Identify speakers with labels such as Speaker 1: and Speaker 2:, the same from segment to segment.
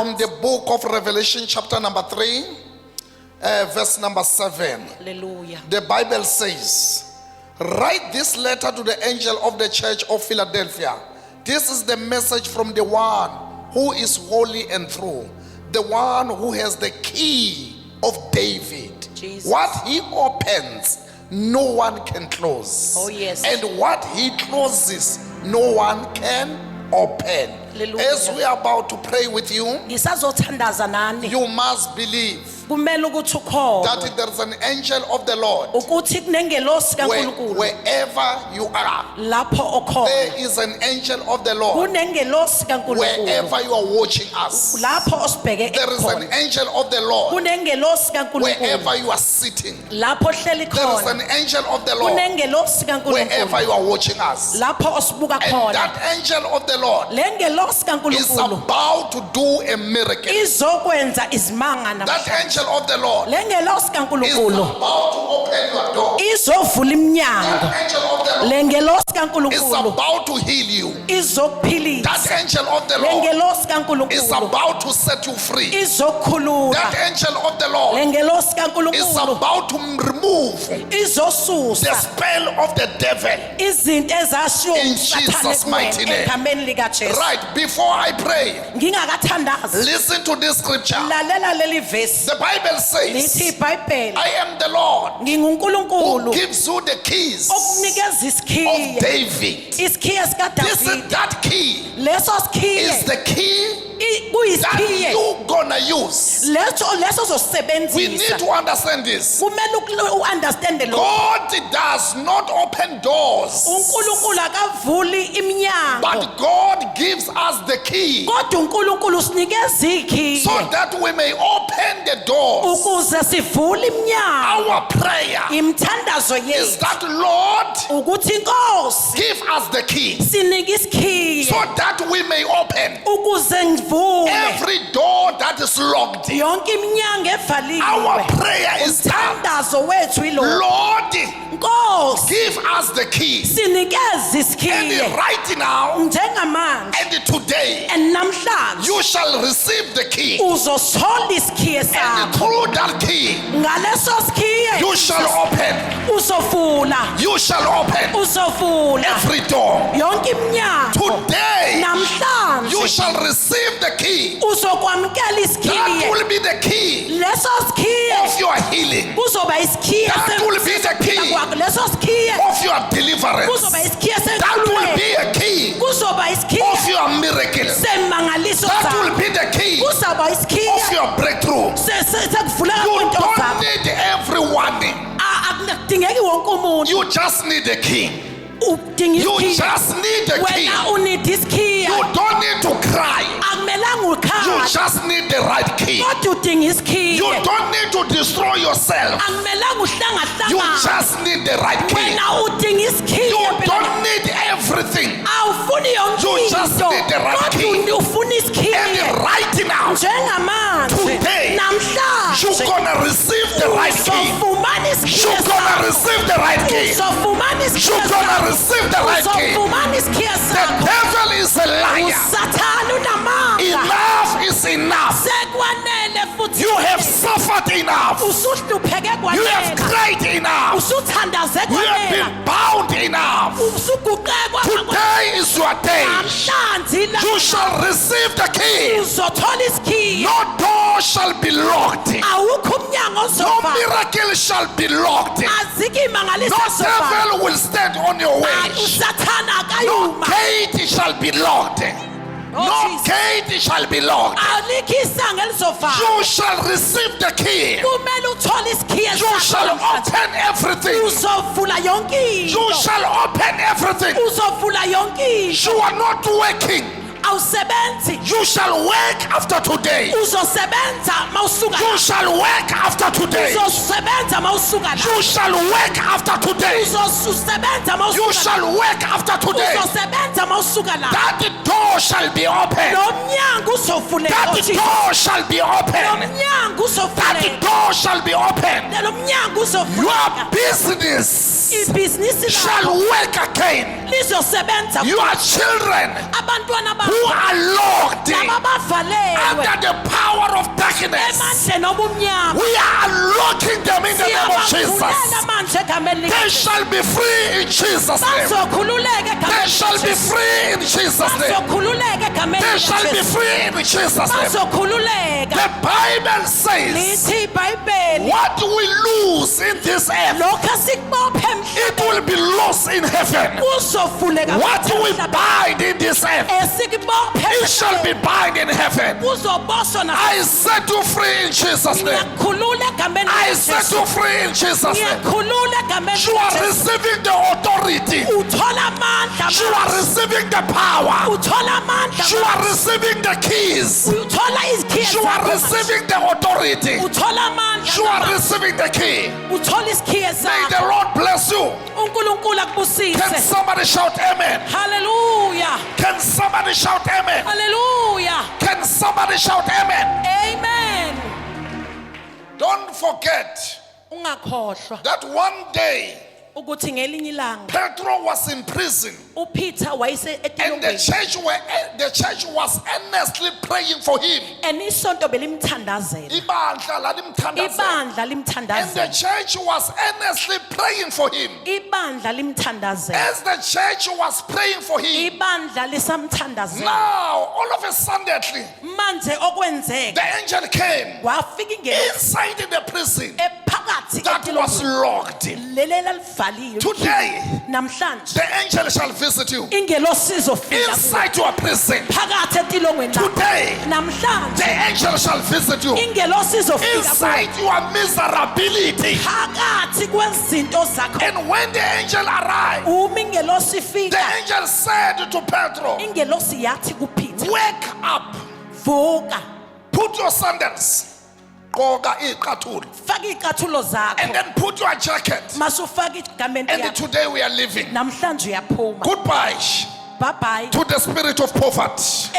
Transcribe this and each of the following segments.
Speaker 1: from the book of Revelation chapter number 3, verse number 7.
Speaker 2: Hallelujah.
Speaker 1: The Bible says, write this letter to the angel of the church of Philadelphia. This is the message from the one who is holy and true, the one who has the key of David.
Speaker 2: Jesus.
Speaker 1: What he opens, no one can close.
Speaker 2: Oh, yes.
Speaker 1: And what he closes, no one can open.
Speaker 2: Hallelujah.
Speaker 1: As we are about to pray with you,
Speaker 2: Ngisazothandaza nani.
Speaker 1: you must believe
Speaker 2: Kumele ukuthi ukholwe
Speaker 1: that there is an angel of the Lord
Speaker 2: ukuthi kunengelosi kaNkulunkulu
Speaker 1: wherever you are.
Speaker 2: lapho okhona.
Speaker 1: There is an angel of the Lord
Speaker 2: Kunengelosi kaNkulunkulu
Speaker 1: wherever you are watching us.
Speaker 2: lapho osibheke
Speaker 1: There is an
Speaker 2: khona.
Speaker 1: angel of the Lord
Speaker 2: Kunengelosi kaNkulunkulu
Speaker 1: wherever you are sitting.
Speaker 2: lapho ohleli
Speaker 1: There is
Speaker 2: khona.
Speaker 1: an angel of the Lord
Speaker 2: Kunengelosi
Speaker 1: wherever
Speaker 2: kaNkulunkulu
Speaker 1: you are watching us.
Speaker 2: lapho osibuka
Speaker 1: And
Speaker 2: khona.
Speaker 1: that angel of the Lord
Speaker 2: Lengelosi
Speaker 1: is
Speaker 2: kaNkulunkulu
Speaker 1: about to do a miracle.
Speaker 2: izokwenza izimanga
Speaker 1: That
Speaker 2: namhlanje.
Speaker 1: angel of the Lord
Speaker 2: Lengelosi
Speaker 1: is
Speaker 2: kaNkulunkulu
Speaker 1: about to open your door.
Speaker 2: izovula iminyango.
Speaker 1: That angel of the Lord
Speaker 2: Lengelosi
Speaker 1: is
Speaker 2: kaNkulunkulu
Speaker 1: about to heal you.
Speaker 2: izokuphilisa.
Speaker 1: That angel of the Lord
Speaker 2: Lengelosi
Speaker 1: is
Speaker 2: kaNkulunkulu
Speaker 1: about to set you free. That
Speaker 2: izokhulula.
Speaker 1: angel of the Lord
Speaker 2: Lengelosi
Speaker 1: is
Speaker 2: kaNkulunkulu
Speaker 1: about to remove the
Speaker 2: izosusa
Speaker 1: spell of the devil.
Speaker 2: izinto ezashiwo
Speaker 1: In
Speaker 2: uSathane
Speaker 1: Jesus' mighty
Speaker 2: kuwena
Speaker 1: name.
Speaker 2: egameni likaJesu.
Speaker 1: Right, before I pray,
Speaker 2: Ngingakathandazi
Speaker 1: listen to this scripture.
Speaker 2: lalela leli verse
Speaker 1: The Bible
Speaker 2: lithi
Speaker 1: says,
Speaker 2: iBhayibheli
Speaker 1: I am the Lord who
Speaker 2: nginguNkulunkulu
Speaker 1: gives you the keys
Speaker 2: okunikeza
Speaker 1: of
Speaker 2: isikhiye
Speaker 1: David.
Speaker 2: isikhiye
Speaker 1: This
Speaker 2: sikaDavide
Speaker 1: is that key
Speaker 2: leso
Speaker 1: is
Speaker 2: sikhiye
Speaker 1: the key that
Speaker 2: kuyisikhiye
Speaker 1: you gonna use.
Speaker 2: leso
Speaker 1: We need
Speaker 2: zosebenzisa
Speaker 1: to understand this.
Speaker 2: kumele uunderstand lo
Speaker 1: God does not open doors,
Speaker 2: uNkulunkulu akavuli iminyango
Speaker 1: but God gives us the key
Speaker 2: kodwa uNkulunkulu usinikeza ikhiye
Speaker 1: so that we may open the doors.
Speaker 2: ukuze sivule iminyango.
Speaker 1: Our prayer
Speaker 2: Imthandazo
Speaker 1: is
Speaker 2: yethu
Speaker 1: that, Lord,
Speaker 2: ukuthi inkosi
Speaker 1: give us the key
Speaker 2: sinike isikhiye
Speaker 1: so that we may open
Speaker 2: ukuze ngivume
Speaker 1: every door that is locked.
Speaker 2: yonke iminyango evaliwe.
Speaker 1: Our prayer is that,
Speaker 2: Umthandazo wethu ilo
Speaker 1: Lord,
Speaker 2: Nkosi
Speaker 1: give us the key.
Speaker 2: sinikeze isikhiye
Speaker 1: And right now
Speaker 2: njengamanje
Speaker 1: and today,
Speaker 2: and namhlanje
Speaker 1: you shall receive the key.
Speaker 2: uzothola isikhiye
Speaker 1: And
Speaker 2: sakho
Speaker 1: through that key,
Speaker 2: ngaleso sikhiye
Speaker 1: you shall open.
Speaker 2: uzovula
Speaker 1: You shall open
Speaker 2: uzovula
Speaker 1: every door.
Speaker 2: yonke iminyango.
Speaker 1: Today,
Speaker 2: Namhlanje
Speaker 1: you shall receive the key.
Speaker 2: uzokwamukela
Speaker 1: That
Speaker 2: isikhiye
Speaker 1: will be the key
Speaker 2: leso sikhiye
Speaker 1: of your healing,
Speaker 2: kuzoba isikhiye
Speaker 1: That will be the key
Speaker 2: kwakho leso sikhiye
Speaker 1: of your deliverance.
Speaker 2: kuzoba isikhiye
Speaker 1: That will
Speaker 2: senkululeko
Speaker 1: be a key
Speaker 2: kuzoba isikhiye
Speaker 1: of your miracle.
Speaker 2: semangaliso
Speaker 1: That will
Speaker 2: zakho
Speaker 1: be the key
Speaker 2: kuzoba isikhiye
Speaker 1: of your breakthrough.
Speaker 2: sekuvuleka
Speaker 1: You
Speaker 2: kwento
Speaker 1: don't
Speaker 2: zakho.
Speaker 1: need everyone.
Speaker 2: Akudingeki wonke umuntu
Speaker 1: You just need a key.
Speaker 2: udinga
Speaker 1: You
Speaker 2: isikhiye
Speaker 1: just need a key.
Speaker 2: wena unida isikhiye
Speaker 1: You don't need to cry.
Speaker 2: akumelanga
Speaker 1: You
Speaker 2: ukhala
Speaker 1: just need the right key.
Speaker 2: kodwa udinga isikhiye
Speaker 1: You don't need to destroy yourself.
Speaker 2: akumelanga
Speaker 1: You
Speaker 2: uhlangahlangana
Speaker 1: just need the right key.
Speaker 2: wena udinga isikhiye
Speaker 1: You
Speaker 2: phela.
Speaker 1: don't need everything.
Speaker 2: awufuni yonke
Speaker 1: You just
Speaker 2: into
Speaker 1: need the right key.
Speaker 2: kodwa ufuna isikhiye
Speaker 1: And right now,
Speaker 2: njengamanje
Speaker 1: Today,
Speaker 2: namhlanje
Speaker 1: you're gonna receive the right key.
Speaker 2: uzofumana isikhiye
Speaker 1: You're gonna receive the right key.
Speaker 2: uzofumana isikhiye
Speaker 1: You're gonna receive the right key.
Speaker 2: uzofumana isikhiye
Speaker 1: The
Speaker 2: sakho
Speaker 1: devil is a liar.
Speaker 2: usathana unamanga
Speaker 1: Enough is enough.
Speaker 2: sekwanele futhi
Speaker 1: You have suffered enough.
Speaker 2: usuhlupheke
Speaker 1: You have
Speaker 2: kwanele
Speaker 1: cried enough.
Speaker 2: usuthandaze
Speaker 1: You have
Speaker 2: kwanele
Speaker 1: been bound enough.
Speaker 2: usuguqekwa
Speaker 1: Today is your day.
Speaker 2: namhlanje
Speaker 1: You shall receive the key.
Speaker 2: uzothola isikhiye
Speaker 1: No door shall be locked.
Speaker 2: awukho umnyango
Speaker 1: No
Speaker 2: ozovalwa
Speaker 1: miracle shall be locked.
Speaker 2: azikho
Speaker 1: No
Speaker 2: imangaliso zovalwa
Speaker 1: devil will stand on your way.
Speaker 2: usathana
Speaker 1: No
Speaker 2: akayuma
Speaker 1: gate shall be locked.
Speaker 2: Oh,
Speaker 1: No
Speaker 2: Jesus.
Speaker 1: gate shall be locked.
Speaker 2: alikho isango elizovalwa
Speaker 1: You shall receive the key.
Speaker 2: kumele uthole isikhiye
Speaker 1: You shall
Speaker 2: sakho
Speaker 1: open everything.
Speaker 2: uzovula yonke
Speaker 1: You
Speaker 2: into
Speaker 1: shall open everything.
Speaker 2: uzovula yonke into
Speaker 1: You are not working.
Speaker 2: awusebenzi
Speaker 1: You shall work after today.
Speaker 2: uzosebenza mawusuka
Speaker 1: You shall work after today.
Speaker 2: uzosebenza mawusuka la
Speaker 1: You shall work after today.
Speaker 2: uzosebenza
Speaker 1: You
Speaker 2: mawusuka la
Speaker 1: shall work after today.
Speaker 2: uzosebenza mawusuka la
Speaker 1: That door shall be open.
Speaker 2: lo mnyango uzovuleka
Speaker 1: That door shall be
Speaker 2: lo
Speaker 1: open.
Speaker 2: mnyango
Speaker 1: That
Speaker 2: uzovuleka
Speaker 1: door shall be open.
Speaker 2: lo mnyango uzovuleka
Speaker 1: Your business
Speaker 2: ibhizinisi
Speaker 1: shall
Speaker 2: lakho
Speaker 1: work again.
Speaker 2: lizosebenza.
Speaker 1: Your children
Speaker 2: Abantwana
Speaker 1: who
Speaker 2: bakho
Speaker 1: are locked
Speaker 2: abavalelwe
Speaker 1: under the power of darkness,
Speaker 2: emandleni obumnyama,
Speaker 1: we are unlocking them in the name of Jesus.
Speaker 2: siyabavulela manje egameni
Speaker 1: They
Speaker 2: likaJesu.
Speaker 1: shall be free in Jesus' name.
Speaker 2: Bazokhululeka
Speaker 1: They
Speaker 2: egameni
Speaker 1: shall be
Speaker 2: likaJesu.
Speaker 1: free in Jesus' name.
Speaker 2: Bazokhululeka egameni
Speaker 1: They shall be
Speaker 2: likaJesu.
Speaker 1: free in Jesus' name.
Speaker 2: Bazokhululeka.
Speaker 1: The Bible says,
Speaker 2: Lithi iBhayibheli,
Speaker 1: what we lose in this earth,
Speaker 2: lokho esikubophe
Speaker 1: it will be lost in heaven.
Speaker 2: kuzovuleka.
Speaker 1: What we bind in this earth,
Speaker 2: esikubophe
Speaker 1: it shall be bound in heaven.
Speaker 2: kuzoboswa na.
Speaker 1: I set you free in Jesus' name.
Speaker 2: Ngiyakhulula egameni
Speaker 1: I set
Speaker 2: likaJesu.
Speaker 1: you free in Jesus' name.
Speaker 2: Ngiyakhulula egameni
Speaker 1: You are
Speaker 2: likaJesu.
Speaker 1: receiving the authority.
Speaker 2: Uthola amandla
Speaker 1: You are
Speaker 2: manje.
Speaker 1: receiving the power.
Speaker 2: Uthola amandla
Speaker 1: You are
Speaker 2: manje.
Speaker 1: receiving the keys.
Speaker 2: Uthola izikhiye
Speaker 1: You are
Speaker 2: zakho manje.
Speaker 1: receiving the authority.
Speaker 2: Uthola amandla
Speaker 1: You are
Speaker 2: manje.
Speaker 1: receiving the key.
Speaker 2: Uthola isikhiye
Speaker 1: May the
Speaker 2: zakho.
Speaker 1: Lord bless you.
Speaker 2: uNkulunkulu
Speaker 1: Can
Speaker 2: akubusise.
Speaker 1: somebody shout amen?
Speaker 2: Hallelujah.
Speaker 1: Can somebody shout amen?
Speaker 2: Hallelujah.
Speaker 1: Can somebody shout amen?
Speaker 2: Amen.
Speaker 1: Don't forget
Speaker 2: Ungakhohlwa
Speaker 1: that one day
Speaker 2: ukuthi ngelinye ilanga
Speaker 1: Pedro was in prison
Speaker 2: uPeter wayese
Speaker 1: and the
Speaker 2: etilongweni
Speaker 1: church was earnestly praying for him.
Speaker 2: enisonto belimthandazela.
Speaker 1: Ibandla lalimthandaza.
Speaker 2: Ibandla
Speaker 1: And the
Speaker 2: limthandazela.
Speaker 1: church was earnestly praying for him.
Speaker 2: Ibandla limthandazela.
Speaker 1: As the church was praying for him,
Speaker 2: Ibandla lisamthandazela.
Speaker 1: now all of a sudden
Speaker 2: Manje okwenzeka
Speaker 1: the angel came
Speaker 2: wafika ingelo
Speaker 1: inside the prison
Speaker 2: ephakathi
Speaker 1: that was
Speaker 2: etilongweni.
Speaker 1: locked.
Speaker 2: Leli lalivaliwe.
Speaker 1: Today,
Speaker 2: Namhlanje
Speaker 1: the angel shall visit you
Speaker 2: ingelosi izofika kuwe.
Speaker 1: inside your prison.
Speaker 2: Phakathi etilongweni lakho.
Speaker 1: Today,
Speaker 2: Namhlanje
Speaker 1: the angel shall visit you
Speaker 2: ingelosi izofika kuwe.
Speaker 1: inside your miserability.
Speaker 2: Phakathi kwezinto zakho.
Speaker 1: And when the angel arrived,
Speaker 2: Uma ingelosi
Speaker 1: the
Speaker 2: ifika,
Speaker 1: angel said to Pedro,
Speaker 2: ingelosi yathi kuPeter,
Speaker 1: wake up,
Speaker 2: vuka,
Speaker 1: put your sandals, gqoka iqathulo,
Speaker 2: faka iy'cathulo
Speaker 1: and
Speaker 2: zakho.
Speaker 1: then put your jacket.
Speaker 2: Masufaka igamenti
Speaker 1: And
Speaker 2: yakho.
Speaker 1: today we are living.
Speaker 2: Namhlanje uyaphuma.
Speaker 1: Goodbye
Speaker 2: Bye bye.
Speaker 1: to the spirit of poverty,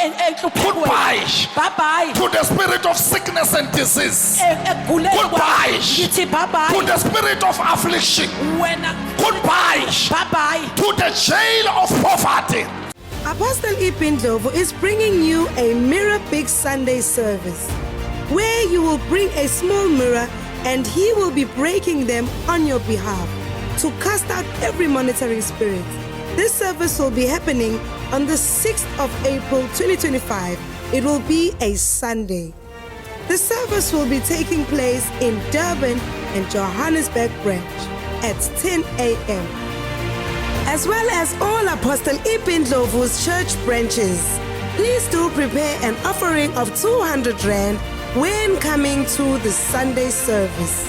Speaker 1: Goodbye.
Speaker 2: Bye bye.
Speaker 1: to the spirit of sickness and disease, Goodbye.
Speaker 2: Ngithi bye
Speaker 1: to
Speaker 2: bye.
Speaker 1: the spirit of affliction,
Speaker 2: Wena
Speaker 1: Goodbye
Speaker 2: bye bye.
Speaker 1: to the jail of poverty.
Speaker 3: Apostle Ipindlovu is bringing you a Mirror Big Sunday service where you will bring a small mirror and he will be breaking them on your behalf to cast out every monitoring spirit. This service will be happening on the 6th of April 2025. It will be a Sunday. The service will be taking place in Durban and Johannesburg branch at 10 a.m. as well as all Apostle Ipindlovu's church branches. Please do prepare an offering of 200 Rand when coming to the Sunday service.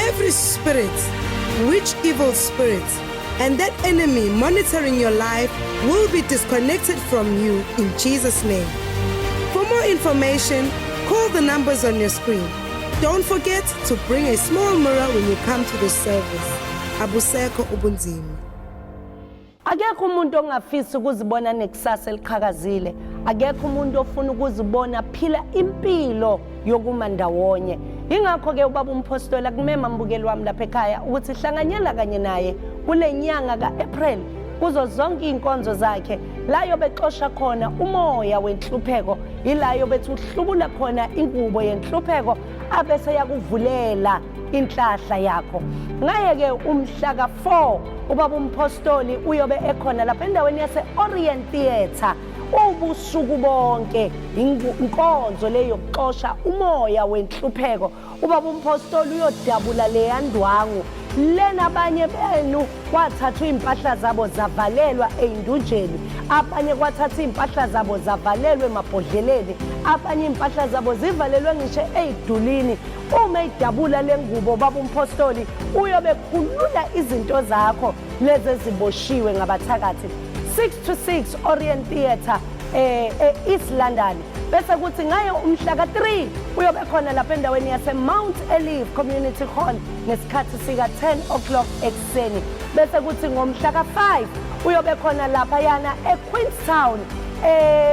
Speaker 3: Every spirit, which evil spirit, and that enemy monitoring your life will be disconnected from you in Jesus' name. For more information, call the numbers on your screen. Don't forget to bring a small mirror when you come to the service. Abuseko ubunzima.
Speaker 4: Akekho umuntu ongafisa ukuzibona nekusasa eliqhakazile. Akekho umuntu ofuna ukuzibona phila impilo yokuma ndawonye. Ingakho ke ubaba umpostoli akumema mbukeli wami lapha ekhaya ukuthi hlanganyela kanye naye kule nyanga kaApril kuzo zonke inkonzo zakhe la yobexosha khona umoya wenhlupheko ila yobethi uhlubula khona ingubo yenhlupheko abese yakuvulela inhlahla yakho. Ngaye ke umhla ka4 ubaba umpostoli uyobe ekhona lapha endaweni yase Orient Theatre ubusuku bonke inkonzo leyo yokuxosha umoya wenhlupheko. Ubaba umpostoli uyodabula leyandwangu lena abanye benu kwathathwa impahla zabo zavalelwa eindunjeni, abanye kwathatha impahla zabo zavalelwe emabhodleleni, abanye impahla zabo zivalelwe ngisho eidulini. Uma idabula lengubo baba umpostoli uyobe khulula izinto zakho lezi eziboshiwe ngabathakathi. 6 to 6 Orient Theatre East London. Bese kuthi ngayo umhla ka3 uyobe khona lapha endaweni yase Mount Olive Community Hall ngesikhathi sika 10 o'clock ekseni. Bese kuthi ngomhla ka5 uyobe khona lapha yana eQueenstown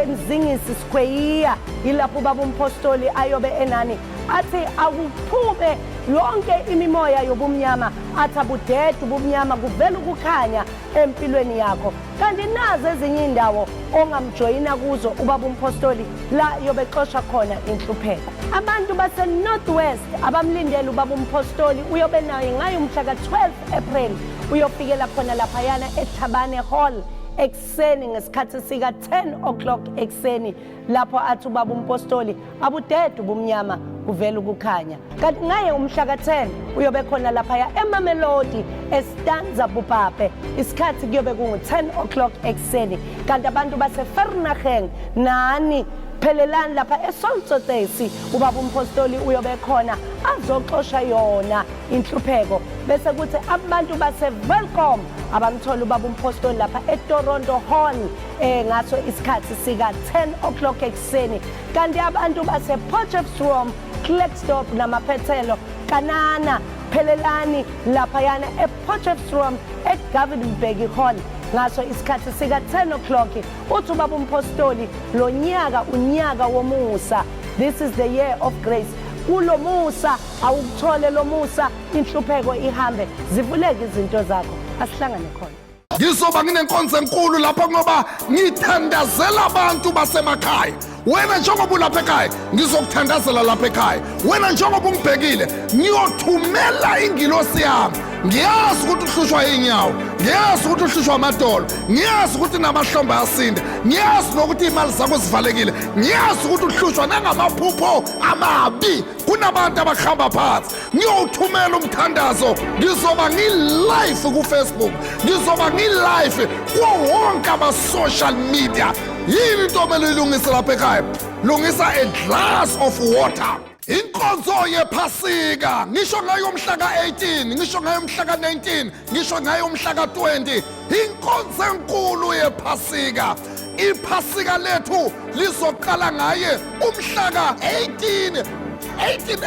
Speaker 4: Mzingisi Square ilapho baba umpostoli ayobe enani athi akuphume yonke imimoya yobumnyama, athi abudede ubumnyama kuvela ukukhanya empilweni yakho. Kanti nazo ezinye indawo ongamjoyina kuzo ubaba umpostoli la yobexosha khona inhlupheko. Abantu base Northwest abamlindele ubaba umpostoli uyobe nayo ngayo umhla ka-12 April uyofikela khona laphayana eThabane Hall ekseni ngesikhathi sika 10 o'clock ekseni, lapho athi ubaba umpostoli abudede ubumnyama kuvela ukukhanya. Kanti ngaye umhla ka-10 uyobe khona laphaya eMamelodi eStanza Bupape, isikhathi kuyobe kungu-10 o'clock ekseni. Kanti abantu base Vereeniging nani phelelani lapha eSoltotesi ubaba umpostoli uyobe khona azoxosha yona inhlupheko. Bese kuthi abantu base Welcome abamthola ubaba umpostoli lapha eToronto Hall ngaso isikhathi sika 10 o'clock ekseni. Kanti abantu base Potchefstroom, Klerksdorp namaphethelo kanana phelelani laphayana ePotchefstroom eGavenberg Hall ngaso isikhathi sika 10 o'clock. Uthi ubaba umpostoli lo nyaka unyaka womusa, this is the year of grace. Kulo musa awukuthole lo musa, inhlupheko ihambe, zivuleke izinto zakho, asihlangane khona.
Speaker 1: Ngizoba nginenkonzo enkulu lapho ngoba ngithandazela abantu basemakhaya. Wena njengoba ulapha ekhaya ngizokuthandazela lapha ekhaya. Wena njengoba ungibhekile ngiyothumela ingilosi yami. Ngiyazi ukuthi uhlushwa inyawo, ngiyazi ukuthi uhlushwa amadolo, ngiyazi ukuthi namahlombe asinda, ngiyazi nokuthi imali zakho zivalekile, ngiyazi ukuthi uhlushwa nangamaphupho amabi. Kunabantu abakhamba phansi. Ngiyowuthumela umthandazo, ngizoba ngi-live ku-Facebook, ngizoba ngi-live kuwo wonke ama-social media. Yini into omele uyilungise lapha ekhaya? Lungisa a glass of water. Inkonzo yephasika ngisho ngayo umhla ka-18, ngisho ngayo umhla ka-19, ngisho ngayo umhla ka-20. Inkonzo enkulu yephasika. Iphasika lethu lizoqala ngaye umhla ka-18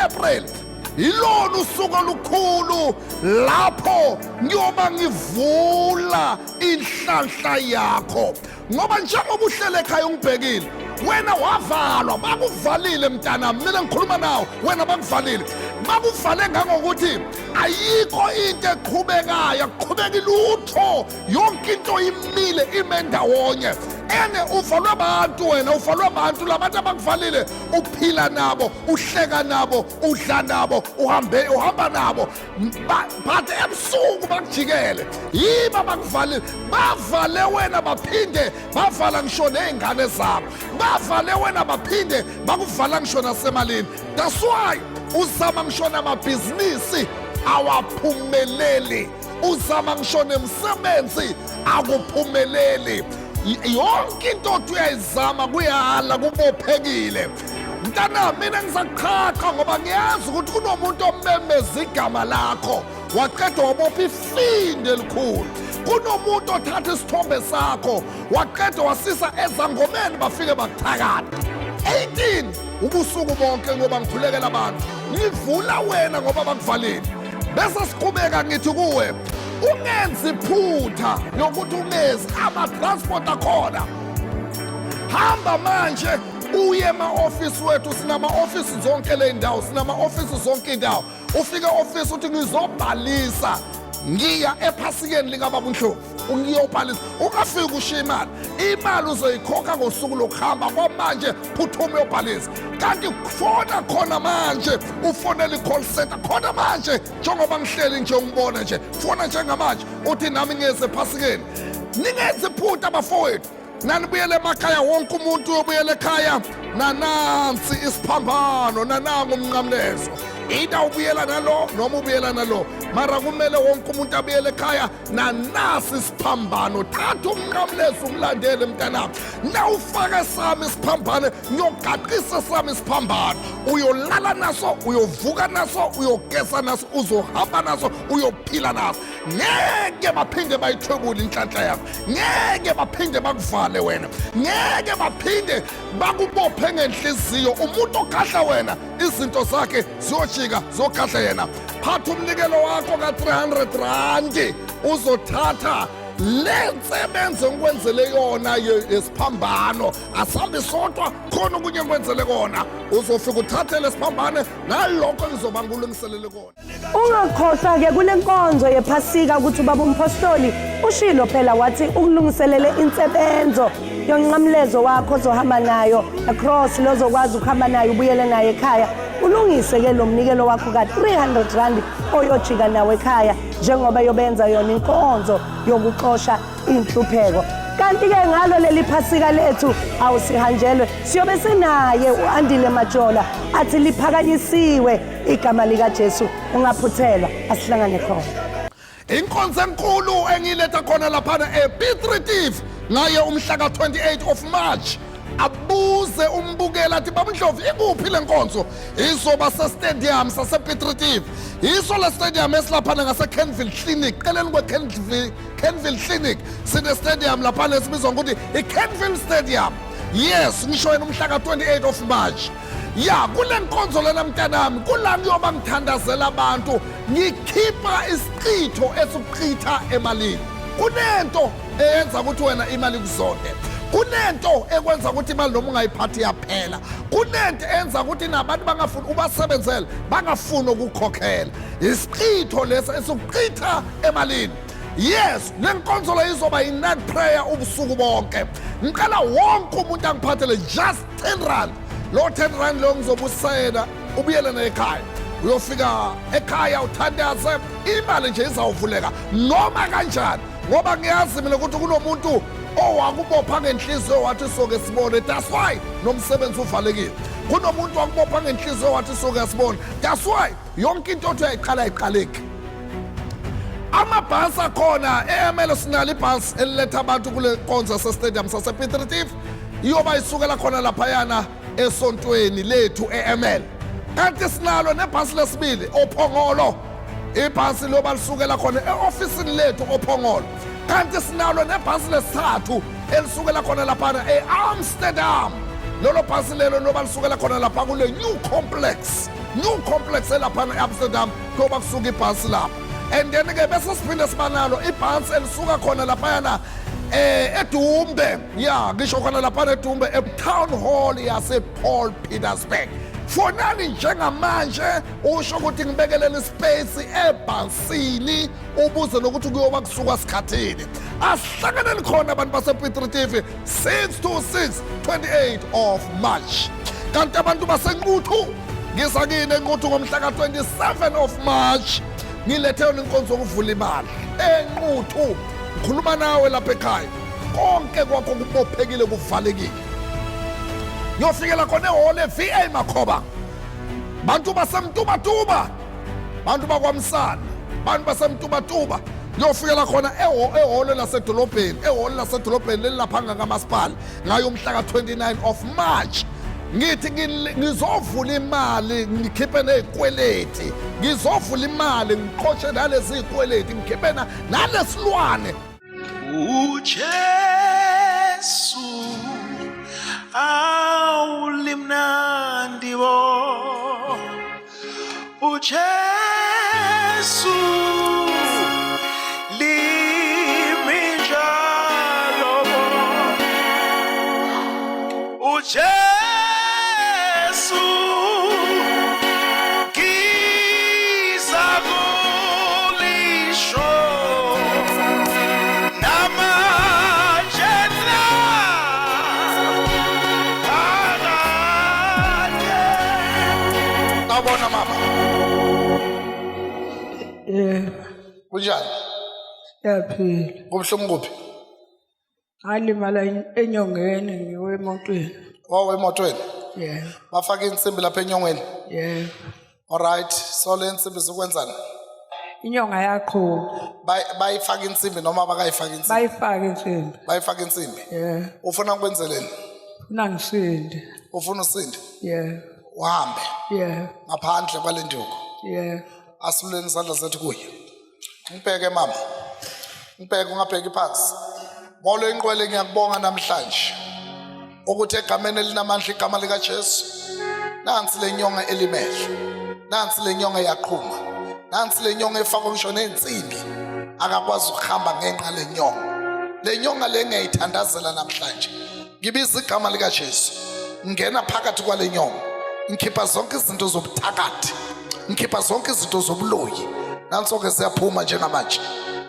Speaker 1: April. Ilona usuku olukhulu lapho ngiyoba ngivula inhlanhla yakho. Ngoba njengoba uhlele ekhaya ungibhekile, wena wavalwa, bakuvalile mntanami, mina ngikhuluma nawe, wena bakuvalile. Bakuvale ngangokuthi ayikho into eqhubekayo, akuqhubeki lutho, yonke into imile ime ndawonye. Ene uvalwe abantu, wena uvalwe abantu, labantu abakuvalile uphila nabo, uhleka nabo, udla nabo, uhamba nabo. But ebusuku bakujikele, yiba bakuvalile, bavale wena baphinde bavala ngisho ney'ngane zabo, bavale wena baphinde bakuvala ngisho nasemalini. That's why uzama ngisho namabhizinisi awaphumeleli, uzama ngisho nemsebenzi akuphumeleli. Yonke into othi uyayizama kuyala kubophekile. Mntanami mina ngizakuqhaqha ngoba ngiyazi ukuthi kunomuntu omemeza igama lakho waqeda wabopha ifinde elikhulu. Kunomuntu othatha isithombe sakho waqeda wasisa ezangomeni bafike bakuthakatha. 18 ubusuku bonke ngoba ngikhulekela abantu, ngivula wena ngoba bakuvalile. Bese siqhubeka ngithi kuwe ungenzi iphutha yokuthi ungezi ama-transport akhona. Hamba manje uye ema-ofisi wethu, sinama-ofisi zonke le ndawo, sinama-ofisi zonke indawo. Ufike e-ofisi uthi ngizobhalisa, ngiya ephasikeni likababa uNdlovu, ngiyobhalisa. Ungafiki ushiya imali, imali uzoyikhokha ngosuku lokuhamba kwamanje, phuthuma uyobhalisa. Kanti fona khona manje, ufonela i-call center khona manje, njengoba ngihleli nje ungibona nje, fona njengamanje uthi nami ngiyeze ephasikeni. Ningenzi iphutha bafowethu, nanibuyele emakhaya, wonke umuntu uyobuyela ekhaya nanansi isiphambano, nanangu umnqamlezo. Ida ubuyela nalo noma ubuyela nalo, mara kumele wonke umuntu abuyele ekhaya nanasi isiphambano. Thatha umnqamlezo umlandele mntanami, nawufaka sami isiphambano, ngiyogaqisa sami isiphambano, uyolala naso, uyovuka naso, uyogeza naso, uzohamba naso, uyophila naso. Ngeke baphinde bayithwebule inhlanhla yakho, ngeke baphinde bakuvale wena, ngeke baphinde bakubophe ngenhliziyo. Umuntu okhahla wena izinto zakhe ziyojika zokhahla yena. Phatha umnikelo wakho ka-300 randi, uzothatha lensebenzo ngikwenzele yona yesiphambano asambe sodwa khona okunye ngikwenzele kona uzofika uthathe lesiphambane nalokho ngizoba ngulungiselele kona.
Speaker 4: Ungakhohlwa-ke kule nkonzo yephasika ukuthi ubaba umpostoli ushilo phela wathi ukulungiselele insebenzo yonqamlezo wakho ozohamba nayo across lozokwazi ukuhamba nayo ubuyele nayo ekhaya. Ulungise-ke lo mnikelo wakho ka-R300 oyojika nawe ekhaya njengoba yobenza yona inkonzo yokuxosha inhlupheko. Kanti-ke ngalo leli phasika lethu awusihanjelwe siyobe sinaye u-Andile Majola athi liphakanyisiwe igama likaJesu. Ungaphuthelwa, asihlangane khona.
Speaker 1: Inkonzo enkulu engiletha khona laphana ePiet Retief ngaye umhla ka-28 of March. Abuze umbukela athi baba Ndlovu ikuphi le nkonzo? Izoba se-stadium sasePiet Retief. Iso le stadium esilaphana ngase-Kenville Clinic. Qeleni kwe-Kenville Clinic sine-stadium laphana esibizwa ngokuthi i-Kenville Stadium. Yes, ngisho yena umhla ka-28 of March. Ya kule nkonzo lena mntanami kula ngiyoba ngithandazela abantu ngikhipha isichitho esichitha emalini. Kunento eyenza ukuthi wena imali kuzonde. Kunento ekwenza ukuthi imali noma ungayiphathi yaphela. Kunento eyenza ukuthi nabantu bangafuni ubasebenzele bangafuni ukukhokhela. Isichitho lesi esichitha emalini. Yes, le nkonzo le izoba i-night prayer ubusuku bonke. Ngicela wonke umuntu angiphathele just R10. Lo R10 lo ngizobusayela ubuyele nekhaya. Uyofika ekhaya uthandaze imali nje izawuvuleka noma kanjani ngoba ngiyazi mina ukuthi kunomuntu owakubopha ngenhliziyo wathi soke sibone. That's why nomsebenzi uvalekile. Kunomuntu wakubopha ngenhliziyo wathi soke sibone. That's why yonke into othi uyayiqala iqaleke. Amabhasi akhona eML sinalo ibhasi eliletha abantu kule nkonzo se-stadium sasePiet Retief iyoba isukela khona laphayana esontweni lethu eML. Kanti sinalo nebhasi lesibili oPhongolo. Ibhasi loba lisukela khona e-ofisini lethu oPhongolo. Kanti sinalo nebhasi lesithathu elisukela khona laphana e-Amsterdam. Lolo bhasi lelo loba lisukela khona lapha kule new complex elaphana e-Amsterdam kuyoba kusuka ibhasi lapha. And then-ke bese siphinde siba nalo ibhasi elisuka khona laphayana eDumbe. Ya ngisho khona laphana eDumbe e-Town Hall yase-Paul Petersburg. Fonani njengamanje usho ukuthi ngibekelele ispace ebhasini ubuze nokuthi kuyoba kusuka sikhathini. Asihlanganeni khona abantu basePiet Retief 6 to 6 28 of March. Kanti abantu baseNquthu ngisakini eNquthu ngomhla ka-27 of March ngilethele inkonzo yokuvula imali eNquthu. Ngikhuluma nawe lapha ekhaya konke kwakho kubophekile kuvalekile. Yofikela khona ehholo VA Makhoba. Bantu basemtubatuba. Bantu bakwaMsana. Bantu basemtubatuba. Yofikela khona ehholo lasedolobheni. Ehholo lasedolobheni lelilaphanga kamasipala ngayo umhla ka-29 of March. Ngithi ngizovula imali ngikhiphe nezikweleti. Ngizovula imali ngiqoshe nalezi zikweleti ngikhiphe nalesilwane.
Speaker 5: uJesu awulimnandi bo uJesu liminjalo bo uJesu
Speaker 1: Abona mama. Kunjani?
Speaker 6: Yaphila.
Speaker 1: Kubuhlungu kuphi?
Speaker 6: Ngalimala enyongeni ngiwe emotweni.
Speaker 1: Wawe emotweni?
Speaker 6: Yeah.
Speaker 1: Bafaka insimbi lapha enyongweni?
Speaker 6: Yeah.
Speaker 1: Alright, so le nsimbi zokwenzani?
Speaker 6: Inyonga yakho
Speaker 1: Bayifaka insimbi noma bakayifaka insimbi?
Speaker 6: bayifaka insimbi.
Speaker 1: Bayifaka insimbi?
Speaker 6: Yeah.
Speaker 1: Ufuna ukwenzeleni?
Speaker 6: Nangisinde.
Speaker 1: Ufuna usinde?
Speaker 6: Yeah.
Speaker 1: Uhambe
Speaker 6: Yeah.
Speaker 1: ngaphandle kwale nduku.
Speaker 6: Yeah.
Speaker 1: Asiluleni izandla zethu kuye. Ngibheke mama. Ngibheke ungabheki phansi. Molo inqwele ngiyakubonga namhlanje. Ukuthi egameni elinamandla igama lika Jesu. Nansi lenyonga elimehlo. Nansi lenyonga yaqhuma. Nansi lenyonga efakwa ngisho nensimbi. Akakwazi ukuhamba ngenqa lenyonga. Le nyonga le ngiyayithandazela namhlanje. Ngibiza igama lika Jesu. Ngena phakathi kwale nyonga. Ngikhipha zonke izinto zobuthakathi. Ngikhipha zonke izinto zobuloyi. Nansoke siyaphuma njengamanje.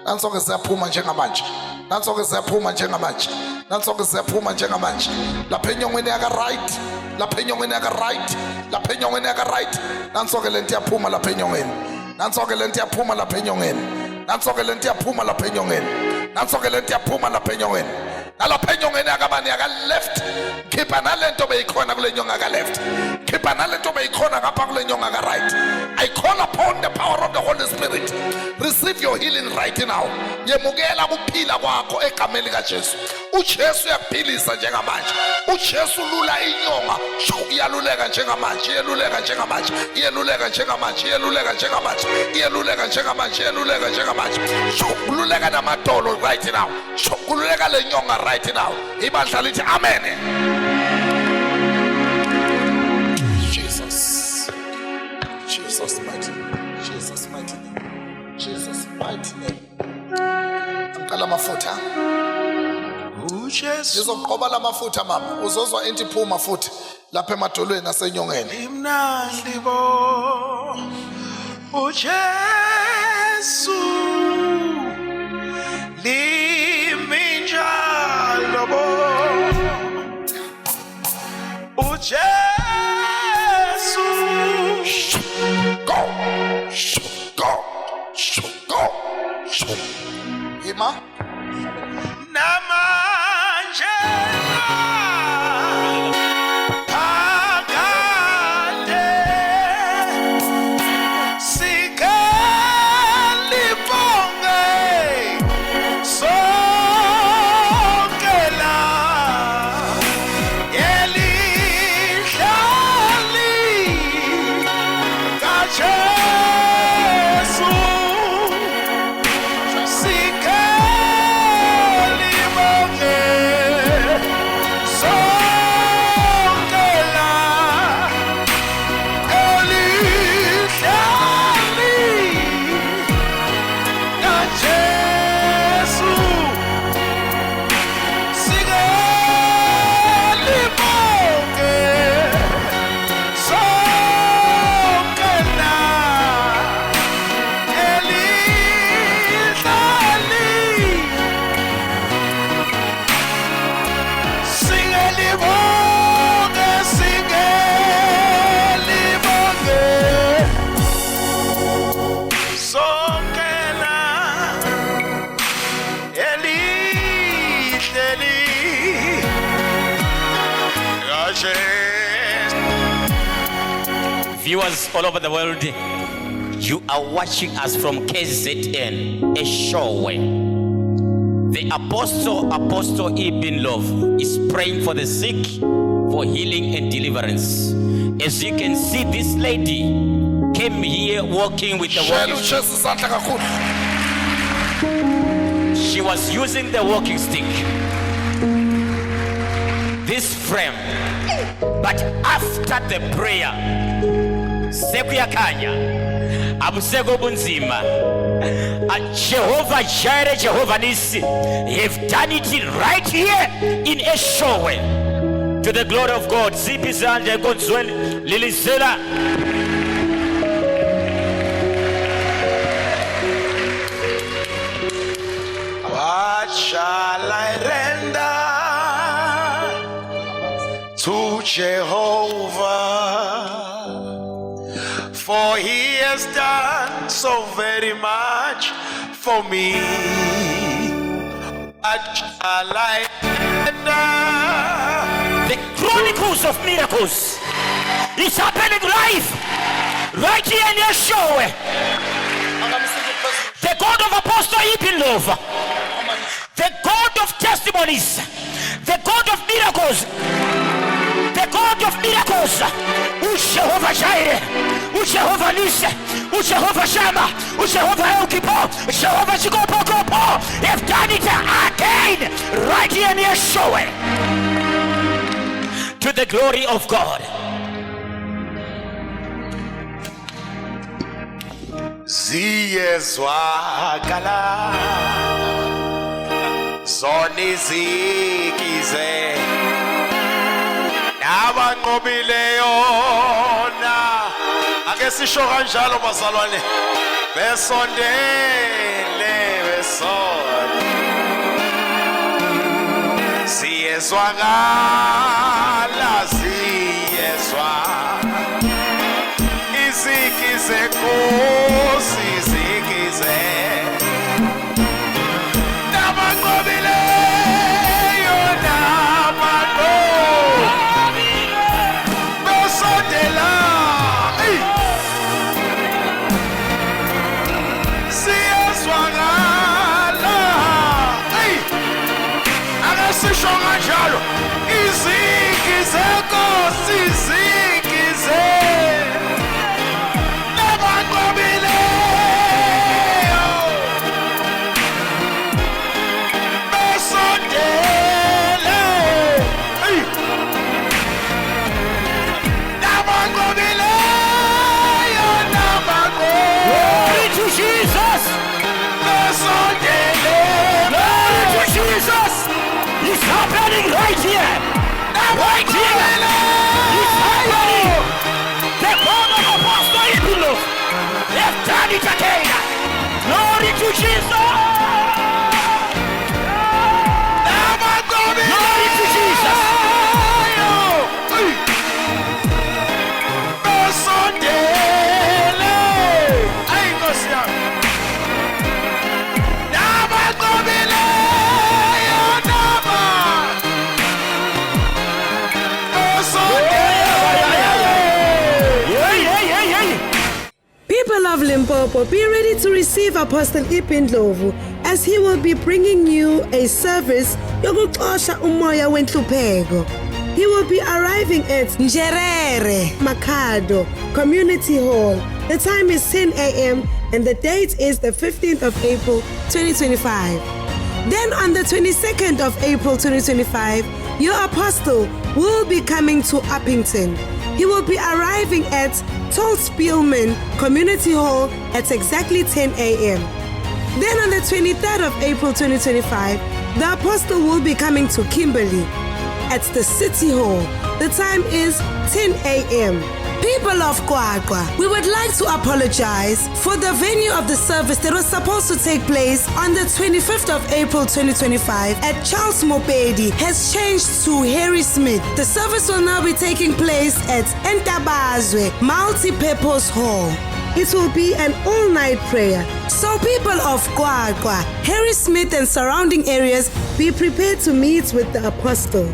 Speaker 1: Nansoke siyaphuma njengamanje. Nansoke siyaphuma njengamanje. Nansoke siyaphuma njengamanje. Lapha enyongweni yaka right. Lapha enyongweni yaka right. Lapha enyongweni yaka right. Nansoke lento iyaphuma lapha enyongweni. Nansoke lento iyaphuma lapha enyongweni. Nansoke lento iyaphuma lapha enyongweni. Nansoke lento iyaphuma lapha enyongweni. Nalapha enyongweni yakabani yaka left. Khipha nalento beyikhona kule nyonga yaka left. Khipha nalento beyikhona ngapha kule nyonga yaka right. I call upon the power of the Holy Spirit. Receive your healing right now. Yemukela kuphila kwakho egameni lika Jesu. uJesu uyaphilisa njengamanje. uJesu lula inyonga. Iyaluleka njengamanje. Iyeluleka njengamanje. Iyeluleka njengamanje. Iyeluleka njengamanje. Iyeluleka njengamanje. Iyeluleka njengamanje. Kululeka namadolo right now. Kululeka le nyonga right now. Ibandla lithi amen. Jesus. Jesus mighty name. Jesus mighty name. Jesus mighty name. Ngicela amafutha.
Speaker 5: uJesu
Speaker 1: Ngizoqoba lamafutha mama. Uzozwa into iphuma futhi lapha emadolweni nasenyongeni.
Speaker 5: limnandi bo uJesu liminjalo bo uJesu
Speaker 1: Go. Go. Go. Ima.
Speaker 5: namanje phakade sikalibonge sokela elihlali kaJesu sikalibonge sokela elihlali kaJesu sikalibonge sokela elihlali singelibonge singelibonge sokela elihleli kaJesu.
Speaker 7: Viewers all over the world, you are watching us from KZN, Eshowe. The Apostle Ibn Love is praying for the sick for healing and deliverance. As you can see, this lady came here walking with the
Speaker 1: Shela
Speaker 7: walking
Speaker 1: uJesu isandla kakhulu.
Speaker 7: She was using the walking stick, this frame. But after the prayer, sekuyakanya, abuseko bunzima. Jehovah Jireh, Jehovah Nissi, have done it right here in Eshowe. To the glory of God. Zipi zanje konzweni lilisela.
Speaker 5: What shall I render to Jehovah? For he has done so very much for me. What shall I render?
Speaker 7: The chronicles of miracles is happening live right here in Eshowe. The God of Apostle Ibn Love, the God of testimonies, the God of miracles, the God of miracles, Jehovah Jireh, Jehovah Nissi, Jehovah Shammah, Jehovah El Kippur, Jehovah Shikopo, have done it again right here in Eshowe. To the glory of God.
Speaker 5: Ziyezwakala zona izikize nabanqobileyo na ake sisho kanjalo bazalwane besondele siyezwakala siyezwa izikize Nkosi izikize nabanqobileyo besondela siyezwakala akasisho kanjalo izikize Nkosi izikize nabanqobileyo besondele nabanqobileyo
Speaker 7: Glory to Jesus.
Speaker 5: besondele
Speaker 7: Glory to Jesus. It's happening right here. Right here. It's happening. The God of Apostle Ipilo. They've done it again. Glory to Jesus. Glory to Jesus.
Speaker 5: besondele ayi Nkosi yami nabanqobileyo
Speaker 3: People of Limpopo, be ready to receive Apostle Ipindlovu as he will be bringing you a service yokuxosha umoya wenhlupheko. He will be arriving at Njerere, Makhado Community Hall. The time is 10 a.m. and the date is the 15th of April 2025. Then on the 22nd of April 2025, your apostle will be coming to Uppington. He will be arriving at Tolspielman Community Hall at exactly 10 a.m. Then on the 23rd of April 2025, the apostle will be coming to Kimberley at the City Hall. The time is 10 a.m. People of Kwakwa, we would like to apologize for the venue of the service that was supposed to take place on the 25th of April 2025 at Charles Mopedi has changed to Harry Smith. The service will now be taking place at Entabazwe Multi-Purpose Hall. It will be an all-night prayer. So people of Kwakwa, Harry Smith and surrounding areas, be prepared to meet with the apostle.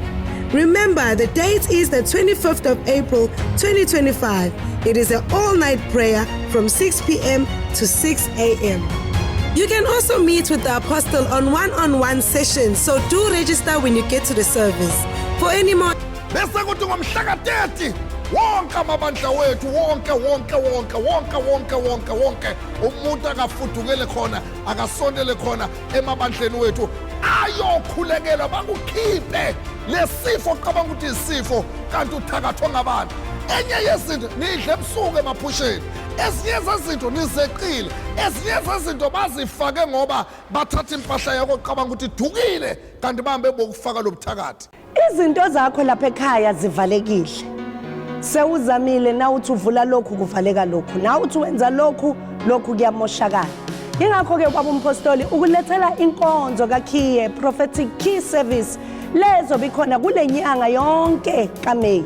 Speaker 3: Remember, the date is the 25th of April 2025. It is an all-night prayer from 6 p.m. to 6 a.m. You can also meet with the apostle on one-on-one sessions, so do register when you get to the service. For any more
Speaker 1: bese kuthi ngomhlaka 30 wonke amabandla wethu wonke umuntu akafudukele khona akasondele khona emabandleni wethu ayokhulekela bakukhiphe lesifo qabanga ukuthi isifo kanti uthakathwa ngabantu enye yezinto nidle ebusuku emaphusheni ezinye zezinto nizeqile ezinye zezinto bazifake ngoba bathatha impahla yakho qabanga ukuthi idukile kanti bahambe bokufaka lobuthakathi.
Speaker 4: Izinto zakho lapha ekhaya zivalekile. Sewuzamile na uthi uvula lokhu kuvaleka lokhu. Na uthi wenza lokhu kuyamoshakala. Ingakho ke ubaba umpostoli ukulethela inkonzo kaKhiye prophetic key service lezo bikhona kule nyanga yonke kaMeyi.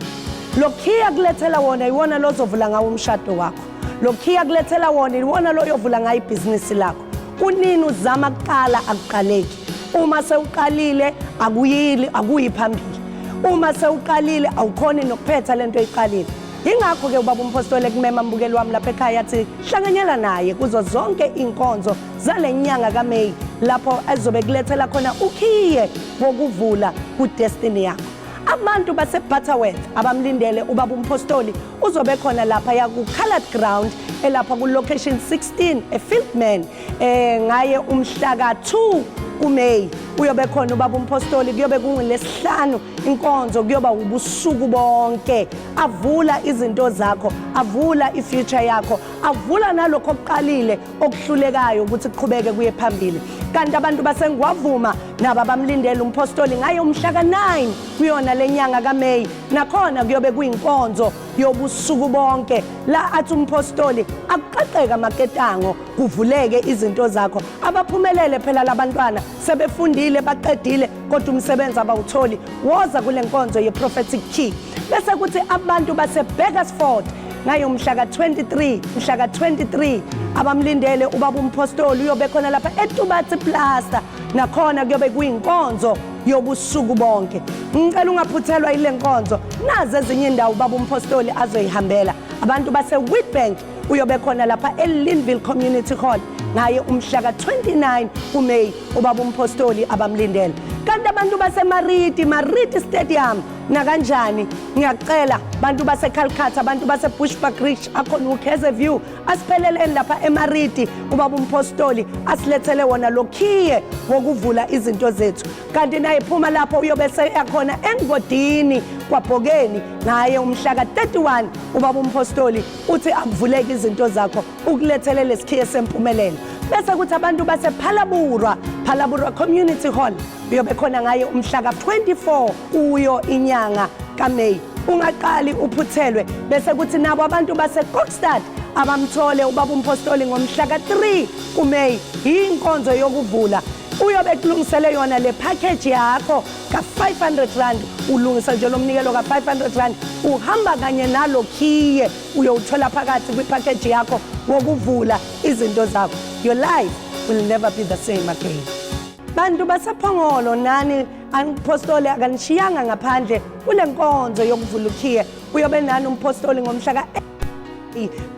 Speaker 4: Lokhiya kulethela wona iwona lozovula ngawo umshado wakho. Lokhiya kulethela wona iwona loyovula ngayo ibhizinisi lakho. Kunini uzama kuqala akuqaleki. Uma sewuqalile akuyi phambili. Uma sewuqalile awukhoni nokuphetha lento oyiqalile. Ingakho ke ubaba umpostoli kumema mbukeli wami lapha ekhaya athi hlanganyela naye kuzo zonke inkonzo zale nyanga kaMeyi lapho azobe kulethela khona ukhiye wokuvula kuDestiny yakho. Abantu base Butterworth abamlindele ubaba umpostoli uzobe khona lapha ya ku Colored Ground elapha ku location 16 eFieldman ngaye umhla ka 2 kuMay uyobe khona ubaba umpostoli kuyobe kungolesihlanu inkonzo kuyoba ubusuku bonke avula izinto zakho avula ifuture yakho avula nalokho okuqalile okuhlulekayo ukuthi kuqhubeke kuye phambili kanti abantu basengwavuma nabo bamlindele umpostoli ngayo umhla ka9 kuyona lenyanga kaMay nakhona kuyobe kuyinkonzo yobusuku bonke la athi umpostoli akuqaqeka amaketango kuvuleke izinto zakho abaphumelele phela labantwana sebefundile baqedile kodwa umsebenzi abawutholi woza kule nkonzo ye prophetic key bese kuthi abantu base Bakersford ngayo mhla ka23 abamlindele ubaba umpostoli uyobe khona lapha eTubatsi Plaza nakhona kuyobe kuyinkonzo yobusuku bonke ngicela ungaphuthelwa ile nkonzo nazi ezinye indawo ubaba umpostoli azoyihambela abantu base Witbank uyobe khona lapha eLinville Community Hall ngaye umhla ka29 kuMay ubaba umpostoli abamlindele kanti abantu base Mariti Stadium na kanjani ngiyacela bantu base Calcutta abantu base Bushbuckridge akhona uKaizer View asipheleleni lapha eMariti ubaba umpostoli asilethele wona lokhiye wokuvula izinto zethu kanti naye phuma lapho uyobe seyakhona engodini kwaBhokeni ngaye umhla ka31 ubaba umpostoli uthi akuvuleke izinto zakho ukulethele lesikhiye sempumelelo bese kuthi abantu base Phalaburwa Community Hall uyobe khona ngaye umhla ka24 kuyo inyanga kaMay ungaqali uphuthelwe bese kuthi nabo abantu base Kokstad abamthole ubaba umpostoli ngomhla ka3 kuMay inkonzo yokuvula uyobe kulungisele yona le package yakho ka500 ulungisa nje lomnikelo ka500 uhamba kanye nalo khiye uyowuthola phakathi kwipackage yakho wokuvula izinto zakho your life will never be the same again bantu basaphongolo nani umpostoli akanishiyanga ngaphandle kule nkonzo yokuvula ukhiye uyobe nani umpostoli ngomhla ka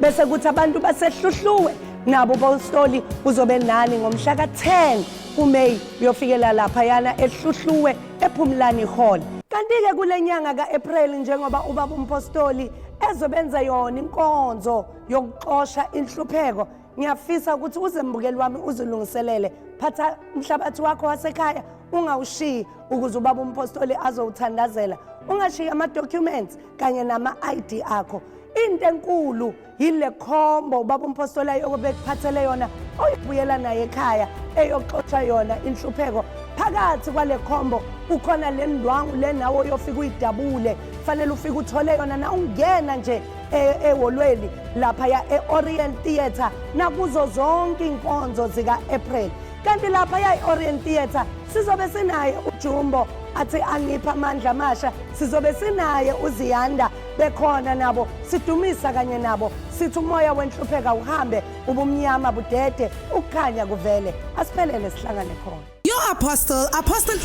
Speaker 4: bese kuthi abantu basehluhluwe nabo umpostoli uzobe nani ngomhla ka10 kuMay uyofikela lapha yana ehluhluwe ePhumlani Hall kanti ke kulenyanga kaApril njengoba ubaba umpostoli ezobenza yona inkonzo yokuxosha inhlupheko ngiyafisa ukuthi uzembukeli wami uzilungiselele phatha umhlabathi wakho wasekhaya ungawushiyi ukuze ubaba umpostoli azowuthandazela ungashiya ama documents kanye nama ID akho into enkulu yile khombo ubaba umpostoli ayobe kuphathele yona oyibuyela naye ekhaya eyoxoxa yona inhlupheko phakathi kwale khombo ukhona le ndwangu le nawo yofika uyidabule fanele ufike uthole yona na ungena nje eholweni lapha ya eOrient Theatre nakuzo zonke inkonzo zikaApril kanti lapha ya eOrient Theatre sizobe sinaye uJumbo athi angipha amandla amasha sizobe sinaye uZiyanda bekhona nabo sidumisa kanye nabo sithi umoya wenhlupheka uhambe ubumnyama budede ukukhanya kuvele asiphelele sihlangane khona.
Speaker 3: Your Apostle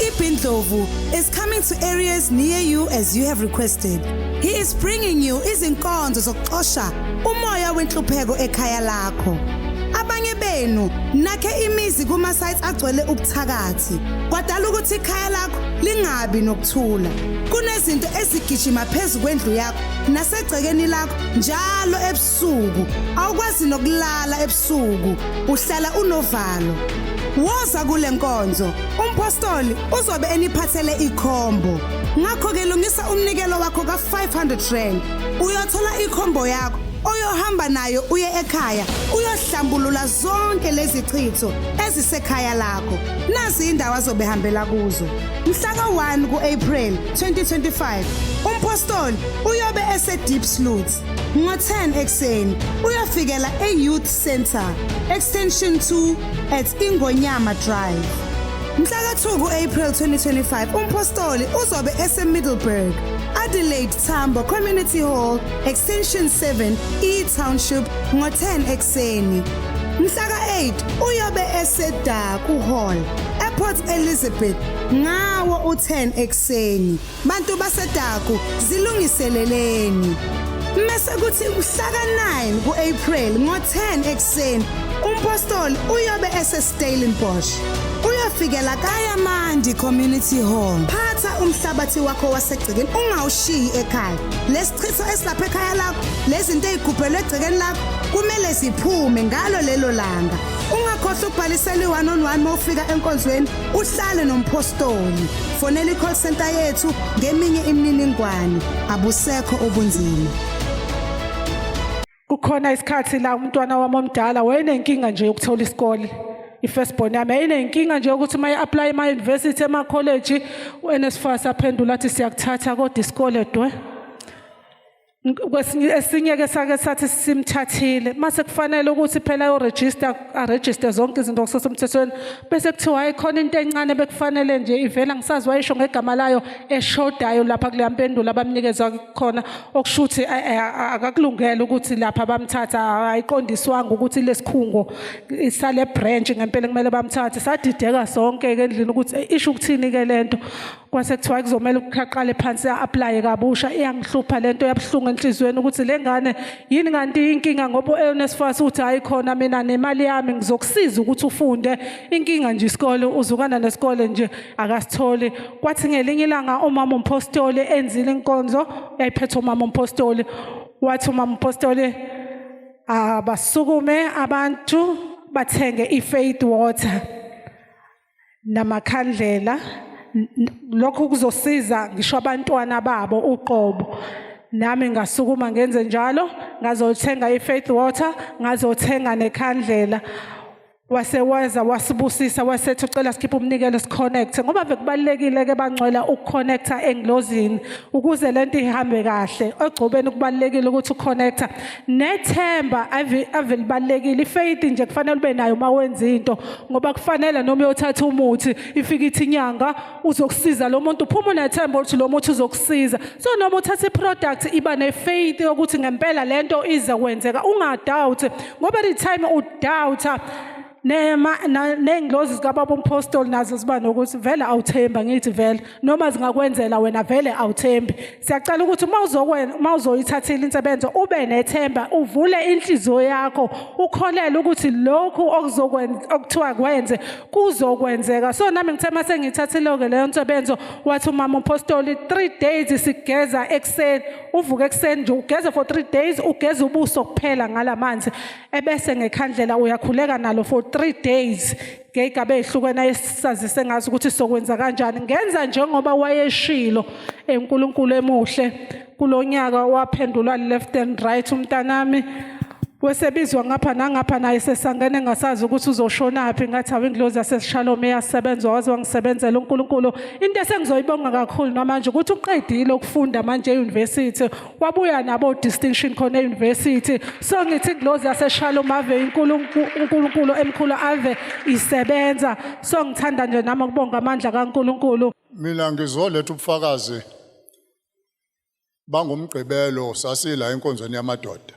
Speaker 3: Ibin Dlovu, is coming to areas near you as you have requested. He is bringing you izinkonzo zokuxosha umoya wenhlupheko ekhaya lakho. Abanye benu nakhe imizi kuma sites agcwele ubuthakathi kwadala ukuthi ikhaya lakho lingabi nokuthula kunezinto ezigijima phezulu kwendlu yakho nasegcekeni lakho njalo ebusuku awukwazi nokulala ebusuku uhlala unovalo woza kule nkonzo umpostoli uzobe eniphathele ikhombo ngakho ke lungisa umnikelo wakho ka500 uyothola ikhombo yakho oyohamba nayo uye ekhaya uyohlambulula zonke lezi chitho ezisekhaya lakho nazi indawo azobehambela kuzo mhla ka1 kuApril 2025 umpostoli uyobe Deep Sluits ngo10 ekseni uyafikela eYouth Center extension 2 at Ingonyama Drive mhla ka2 kuApril 2025 umpostoli uzobe Middleburg Adelaide Tambo Community Hall Extension 7 eTownship ngo10 ekseni mhla ka8 uyobe Daku Hall Port Elizabeth ngawo u10 ekseni bantu baseDaku zilungiseleleni mase kuthi mhla ka9 kuApril ngo10 ekseni umpostoli uyobe Stellenbosch uyafikela kaYamandi Community Hall phatha umhlabathi wakho wasegcekeni ungawushiyi ekhaya lesichitho esilapha ekhaya lakho lezinto ezigubhele egcekeni lakho kumele siphume ngalo lelo langa. Ungakhohlwa ukubhalisela i-1-on-1 mawufika enkonzweni, uhlale nompostoli. Fonela i-call center yethu ngeminye imininingwane. Abusekho obunzima.
Speaker 6: Kukhona isikhathi la umntwana wami omdala wayenenkinga nje yokuthola isikole. I-firstborn yami yayinenkinga nje ukuthi uma i-apply ema-university ema-college, u-NSFAS aphendula athi siyakuthatha kodwa isikole dwe. Esinye-ke sake sathi simthathile mase kufanele ukuthi phela aregister zonke izinto ngokusesemthethweni bese kuthiwa hayi khona into encane bekufanele nje ivela ngisazi wayisho ngegama layo eshodayo lapha kuleya mpendulo abamnikeza khona okushuthi akakulungele ukuthi lapha bamthatha ayiqondiswanga ukuthi lesikhungo isale branch ngempela kumele bamthathe sadideka sonke ke endlini ukuthi isho ukuthini ke lento kwase kuthiwa kuzomela ukuqale phansi apply kabusha iyangihlupha lento yabhlungu enhlizweni ukuthi lengane yini kanti inkinga ngoba uNSFAS uthi ayikhona mina nemali yami ngizokusiza ukuthi ufunde inkinga nje isikole uzukana nesikole nje akasitholi kwathi ngelinye ilanga umama umpostoli enzile inkonzo yayiphethe umama umpostoli wathi umama umpostoli abasukume abantu bathenge ifaith water namakhandlela lokho kuzosiza ngisho abantwana babo uqobo nami ngasukuma ngenze njalo ngazothenga ifaith water ngazothenga nekhandlela waseweza wasibusisa wasethi ucela sikhiphe umnikelo siconnect ngoba bekubalekile ke bangcwela ukuconnecta engilozini ukuze lento ihambe kahle ogcobeni kubalekile ukuthi uconnecta nethemba ave libalekile ifaith nje kufanele ube nayo mawenza into ngoba kufanele noma uyothatha umuthi ifika ithi inyanga uzokusiza lo muntu uphuma unethemba ukuthi lo muntu uzokusiza so noma uthatha iproduct iba nefaith ukuthi ngempela lento izokwenzeka ungadoubt ngoba the time udoubta nengilozi zikababa umpostoli nazo ziba nokuthi vele awuthemba ngithi vele noma zingakwenzela wena vele awuthembi siyacela ukuthi uma uzoyithathela insebenzo ube nethemba uvule inhliziyo yakho ukholele ukuthi lokhu okuthiwa kwenze kuzokwenzeka so nami ngithe mase ngithathile leyo nsebenzo wathi umama umpostoli 3 days sigeza ekseni uvuka ekseni nje ugeze for 3 days ugeze ubuso kuphela ngalamanzi ebese ngekhandlela uyakhuleka nalo for 3 days ngeke ehlukena esazise ngazi ukuthi sokwenza kanjani ngenza njengoba wayeshilo enkulunkulu emuhle kulonyaka waphendulwa left and right umntanami wesebizwa ngapha nangapha naye sesangene ngasazi ukuthi uzoshona phi ngathi awingilozi yaseshalom eyasebenza waze wangisebenzela uNkulunkulu into esengizoyibonga kakhulu namanje ukuthi uqedile ukufunda manje euniversity wabuya nabo distinction khona euniversity so ngithi ingilozi yaseshalom ave uNkulunkulu emkhulu ave isebenza so ngithanda nje nami ukubonga amandla kaNkulunkulu
Speaker 8: mina ngizoletha ubufakazi bangumgqibelo sasila enkonzweni yamadoda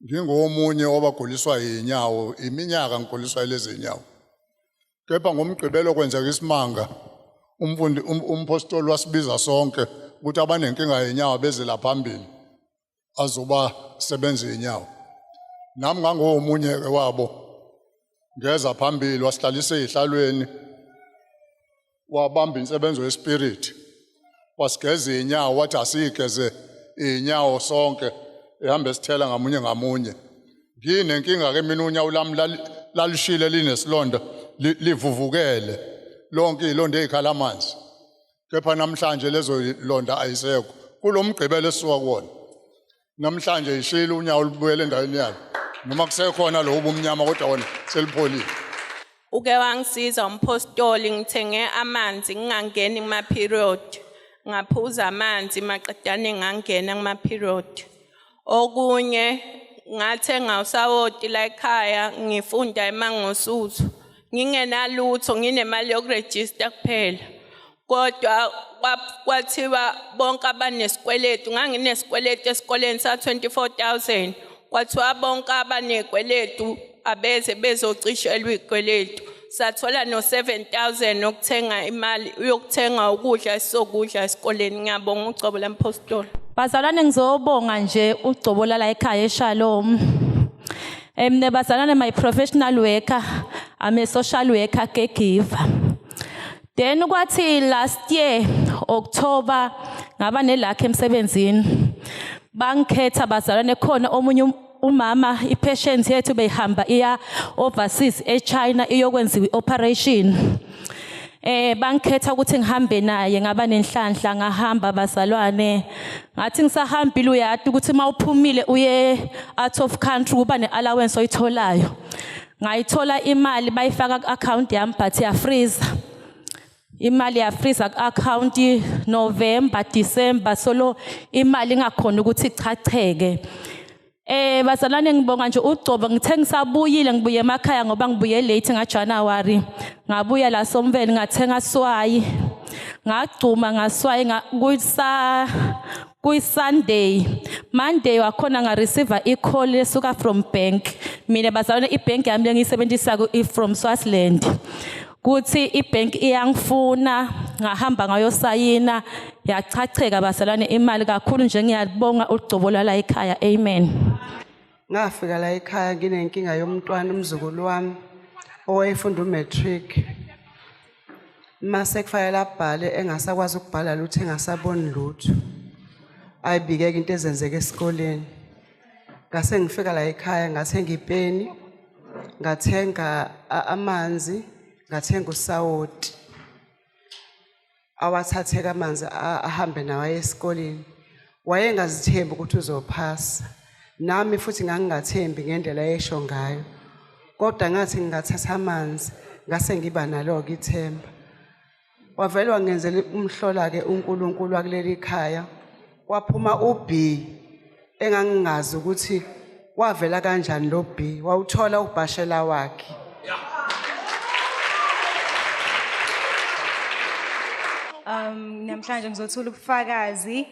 Speaker 8: ngingomunye obaguliswa inyawo iminyaka ngiguliswa lezi inyawo kepha ngomgqibelo kwenzeka isimanga umfundi umpostoli wasibiza sonke ukuthi abanenkinga yenyawo beze la phambili azoba sebenza inyawo nami ngangomunye ke wabo ngeza phambili wasihlalisa ezihlalweni wabamba insebenzo yespirit wasigeza inyawo wathi asigeze inyawo sonke ehambe sithela ngamunye nginenkinga ke mina unyawo lami lalishile linesilonda livuvukele lonke ilonda ezikhala amanzi kepha namhlanje lezo londa ayisekho kulomgqibelo esisuka kuona namhlanje ishile unyawo libuyele endaweni yalo noma kusekhona lo ubumnyama kodwa wona selipholile
Speaker 9: uke wangisiza umpostoli ngithenge amanzi ngingangeni kuma period ngaphuza amanzi maqedane ngangena kuma period okunye ngathenga usawoti la ekhaya ngifunda eMangosuthu ngingenalutho nginemali yokuregister kuphela kodwa kwathiwa bonke abanesikweletu nganginesikweletu esikoleni sa 24,000 kwathiwa bonke abanekweletu abeze bezocishelwa ikweletu sathola no 7,000 okuthenga imali yokuthenga ukudla esokudla esikoleni ngiyabonga uGcobo lampostoli
Speaker 10: bazalwane ngizobonga nje uGcobo la ekhaya eShalom emne bazalwane my professional worker I'm a social worker caregiver then kwathi last year October ngaba nelakhe emsebenzini bangikhetha bazalwane khona omunye umama ipatient yethu beyihamba iya overseas eChina iyokwenza ioperation. Bangikhetha ukuthi ngihambe naye ngaba nenhlanhla ngahamba bazalwane. Ngathi ngisahambile uyati ukuthi mawuphumile uye out of country kuba neallowance oyitholayo. Ngayithola imali bayifaka ku-account yami but ya freeze. Imali ya freeze account November December solo imali ngakhona ukuthi ichacheke. Bazalwane ngibonga nje uGcobo ngithe ngisabuyile ngibuye emakhaya ngoba ngibuye late ngaJanuary. Ngabuya la Somveli ngathenga swayi. Ngagcuma ngaswayi kuyi-Sunday. Monday wakhona nga receive i-call lesuka from bank. Mina bazalwane ibank yami lengiyisebenzisa from Swaziland. Kuthi ibank iyangifuna ngahamba ngayosayina yachacheka bazalwane imali kakhulu nje ngiyabonga uGcobo la ekhaya. Amen.
Speaker 11: Ngafika la ekhaya nginenkinga yomntwana umzukulu wami owayefunda umatric. Mase kufanele abhale engasakwazi ukubhala lutho engasaboni lutho. Ayibikeke into ezenzeke esikoleni. Ngase ngifika la ekhaya ngathenga ipeni, ngathenga amanzi, ngathenga usawoti. Awathatheka amanzi ahambe nawo esikoleni. Wayengazithembi ukuthi uzophasa. Nami futhi ngangingathembi ngendlela esho ngayo. Kodwa ngathi ngingathatha amanzi, ngase ngiba nalo ithemba. Wavele wangenzela umhlola ke uNkulunkulu wakuleli khaya. Waphuma uB engangingazi ukuthi wavela kanjani lo B. Wawuthola ubhashela wakhe.
Speaker 12: Namhlanje ngizothula ubufakazi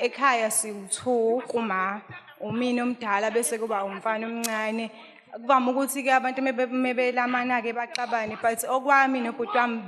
Speaker 12: ekhaya siwu2 kuma umini omdala bese kuba umfana omncane. Kuvama ukuthi ke abantu mebelamana ke baxabane but okwami nobhuti wami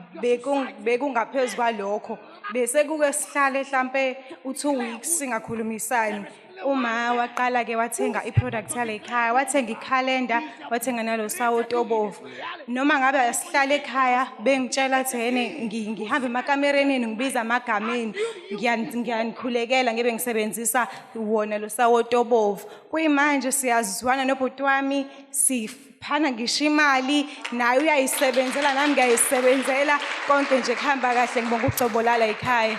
Speaker 12: bekungaphezulu kwalokho. Bese kuke sihlale mhlambe u2 weeks singakhulumisani. Uma waqala ke wathenga iproduct yale ekhaya, wathenga ikhalenda, wathenga nalo sawoti obovu. Noma ngabe asihlale ekhaya bengitshela thene ngihamba emakamereni ngibiza amagameni ngiyanikhulekela ngibe ngisebenzisa wona lo sawoti obovu. Kuyimanje siyazwana nobhuti wami siphana ngisho imali naye uyayisebenzela nami ngiyayisebenzela konke nje kuhamba kahle ngibonga uGcobo la ekhaya.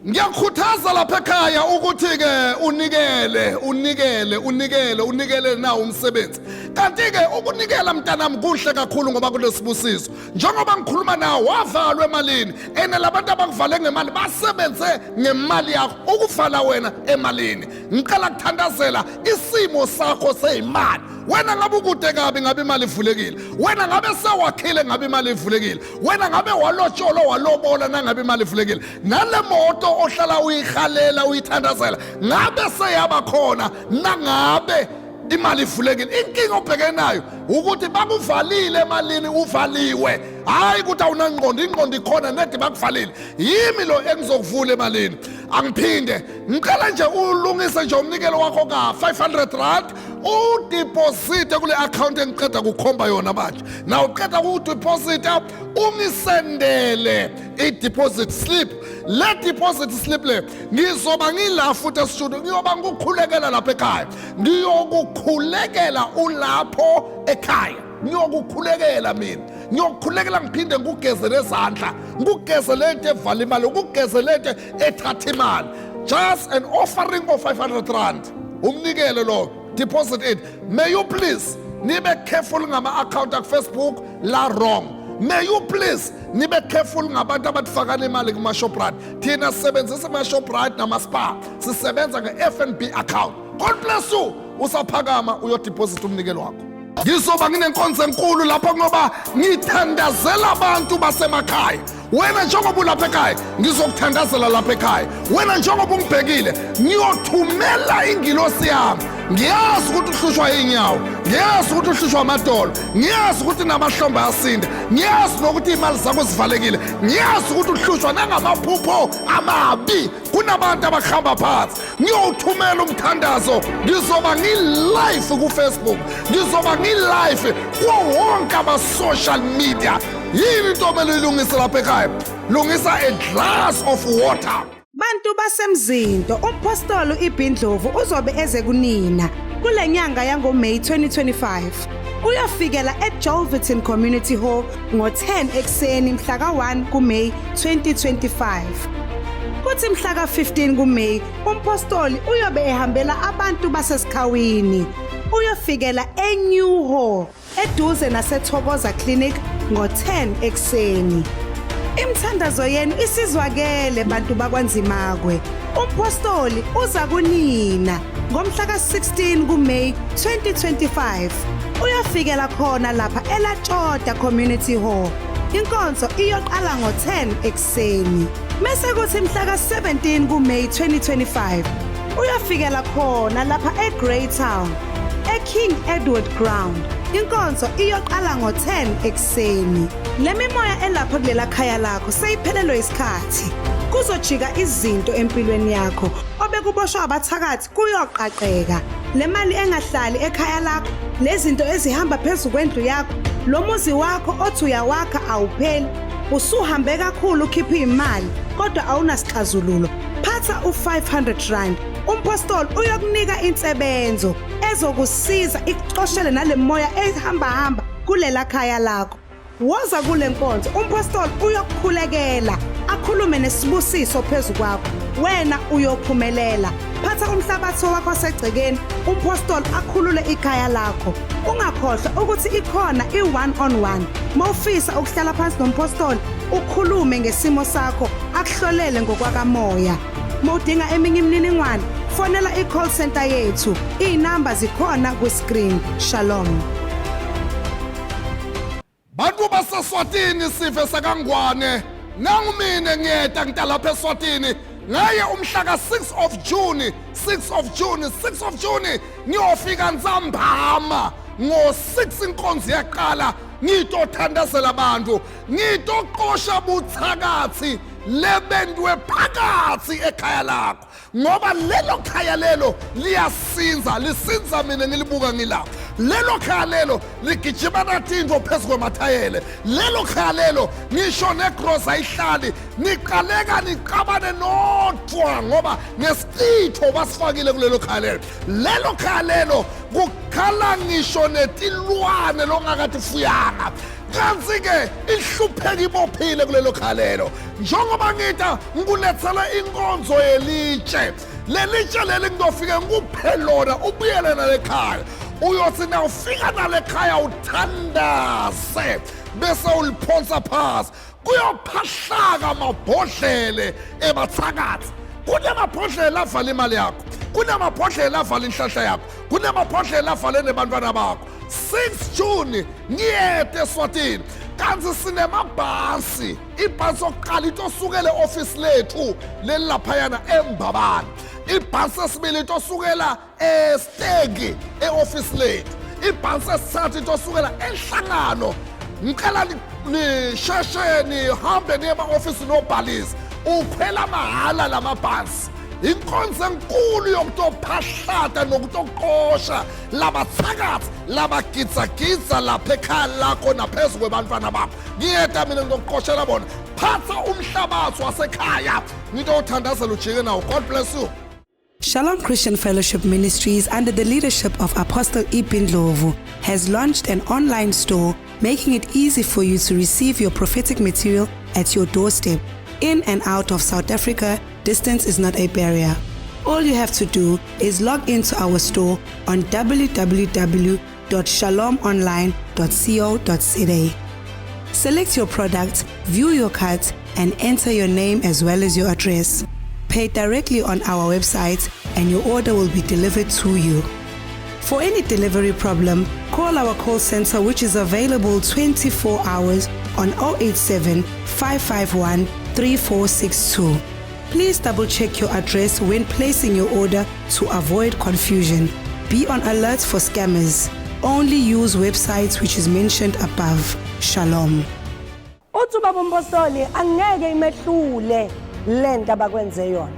Speaker 1: Ngiyakhuthaza lapha ekhaya ukuthi ke unikele nawo umsebenzi. Kanti ke ukunikela mntanami kuhle kakhulu ngoba kulesibusiso. Njengoba ngikhuluma nawe wavalwa emalini ene labantu abakuvale ngemali basebenze ngemali yakho ukuvala wena emalini. Ngicela ukuthandazela isimo sakho seyimali. Wena ngabe ukude kabi ngabe imali ivulekile. Wena ngabe sewakhile ngabe imali ivulekile. Wena ngabe walotshola walobola nangabe imali ivulekile. Nale moto ohlala uyihalela uyithandazela ngabe seyaba khona nangabe imali ivulekile. Inkinga obhekene nayo ukuthi bakuvalile emalini uvaliwe. Hayi ukuthi awunangqondo ingqondo ikhona nedi bakuvalile. Yimi lo engizokuvula emalini. Angiphinde ngicela nje ulungise nje umnikelo wakho ka 500 rand udeposit kule account engiqeda ukukhomba yona manje. Now uqeda ukudeposit ungisendele i-deposit slip. Le deposit slip le ngizoba ngila futhi estudio ngiyoba ngikukhulekela lapha ekhaya. Ngiyokukhulekela ulapho ekhaya. Ngiyokukhulekela mina. Ngiyokukhulekela ngiphinde ngugezele izandla. Ngugezele into evala imali, ngugezele into ethatha imali. Just an offering of 500 rand. Umnikele lo. Deposit it. May you please nibe careful ngama account ak Facebook la wrong. May you please nibe careful ngabantu abatifakana imali kuma Shoprite. Thina sisebenzisa ama Shoprite nama Spar. Sisebenza nge-FNB account. God bless you. Usaphakama uyodeposit umnikelo wakho. Ngizoba nginenkonzo enkulu lapha ngoba ngithandazela abantu basemakhaya. Wena njengoba ulapha ekhaya ngizokuthandazela lapha ekhaya. Wena njengoba ungibhekile ngiyothumela ingilosi yami. Ngiyazi ukuthi uhlushwa inyawo, ngiyazi ukuthi uhlushwa amadolo, ngiyazi ukuthi namahlombe ayasinda, ngiyazi nokuthi imali zakho zivalekile, ngiyazi ukuthi uhlushwa nangamaphupho amabi kunabantu abakhamba phansi. Ngiyothumela umthandazo, ngizoba ngi-live ku-Facebook, ngizoba ngi-live kuwo wonke ama-social media. Yini into omele ilungise lapha ekhaya? Lungisa a glass of water.
Speaker 3: Bantu basemzindo umpostoli iBhindlovu uzobe eze kunina kule nyanga yangoMay 2025. Uyafikela eJolverton Community Hall ngo-10 ekseni mhla ka-1 kuMay 2025. Kuthi mhla ka-15 kuMay, umpostoli uyobe ehambela abantu basesikhawini. Uyofikela eNew Hall eduze naseThokoza Clinic ngo-10 ekseni. Imthandazo yenu isizwakele bantu bakwaNzimakwe. Umpostoli uza kunina ngomhla ka-16 kuMay 2025. Uyafikela khona lapha eLatshoda Community Hall. Inkonzo iyoqala ngo-10 ekseni. Mase kuthi mhla ka-17 kuMay 2025. Uyafikela khona lapha eGreytown, eKing Edward Ground. Inkonzo iyoqala ngo-10 ekseni. Le mimoya elapha kulela khaya lakho seyiphelelwe isikhathi. Kuzojika izinto empilweni yakho obekuboshwa abathakathi kuyoqaqeka. Le mali engahlali ekhaya lakho, lezinto ezihamba phezulu kwendlu yakho, lo muzi wakho othi uyawakha awupheli. Usuhambe kakhulu ukhipha imali kodwa awunasixazululo. Phatha u500 rand. Umpostoli uyokunika insebenzo ezokusiza ikuxoshele nale moya ehamba kulela khaya lakho. Woza kule nkonzo, umpostoli uyokukhulekela, akhulume nesibusiso phezulu kwakho. Wena uyophumelela. Phatha umhlabathi wakho wasegcekeni, umpostoli akhulule ikhaya lakho. Ungakhohlwa ukuthi ikhona i1-on-1. Mawufisa ukuhlala phansi nompostoli, ukhulume ngesimo sakho, akuhlolele ngokwakamoya. Mawudinga eminye imininingwane, fonela i-call center yethu. Inamba zikhona ku-screen. Shalom.
Speaker 1: Bantu baseSwatini sive sakangwane. Nangumine ngiyeta ngitalapha eSwatini. Ngaye umhla ka-6 of June ngiyofika Nzambama ngo-6 inkonzo yaqala. Ngitothandazela abantu, ngitoqosha buthakathi lebendwe phakathi ekhaya lakho, ngoba lelo khaya lelo liyasinza, lisinza mina ngilibuka ngilapho. Lelo khaya lelo ligijima natinto phezu kwemathayele. Lelo khaya lelo ngisho negroza ayihlali, niqaleka niqabane nodwa ngoba nesitho basifakile kulelo khaya lelo. Lelo khaya lelo kukhala ngisho netilwane longakade fuyanga. Kanti-ke ihlupheka ibophile kulelo khaya lelo. Njengoba ngita ngikulethela inkonzo yelitshe. Lelitshe leli ngizofike ngikuphe lona ubuyele nalekhaya. Uyothi na ufika nalekhaya uthandaze bese uliphonsa phasi. Kuyophahlaka amabhodlele ebathakathi. Kunemabhodlela avala imali yakho, kunemabhodlela avala inhlahla yakho, kunemabhodlela avala nebantwana bakho. 6 June ngiyete eSwatini. Kanti sinemabhasi, ibhasi yokuqala itosukela e-office lethu lelaphayana eMbabane. Ibhasi esibili itosukela eStegi e-office lethu. Ibhasi esithathu itosukela eNhlangano. Ngicela nisheshe nihambe niye ema-ofisi nobhalisa. Ukhwela mahala lamabhasi. Inkonzo enkulu yokutophahlata nokutoqosha labathakathi labagidza lapha ekhaya lakho naphezu kwebantwana bakho. Ngiyeda mina ngizokuqoshela bona. Phatha umhlabathi wasekhaya ngitothandazela ujike nawo. God bless you.
Speaker 3: Shalom Christian Fellowship Ministries, under the leadership of Apostle Ipin Ndlovu, has launched an online store, making it easy for you to receive your prophetic material at your doorstep. In and out of South Africa, distance is not a barrier. All you have to do is log into our store on www.shalomonline.co.za. Select your product, view your cards, and enter your name as well as your address. Pay directly on our website and your order will be delivered to you. For any delivery problem, call our call center, which is available 24 hours on 087 551 3462. Please double check your address when placing your order to avoid confusion. Be on alert for scammers. Only use websites which is mentioned above. Shalom.
Speaker 4: Uthi ubaba umpostoli angeke imehlule lento abakwenze yona.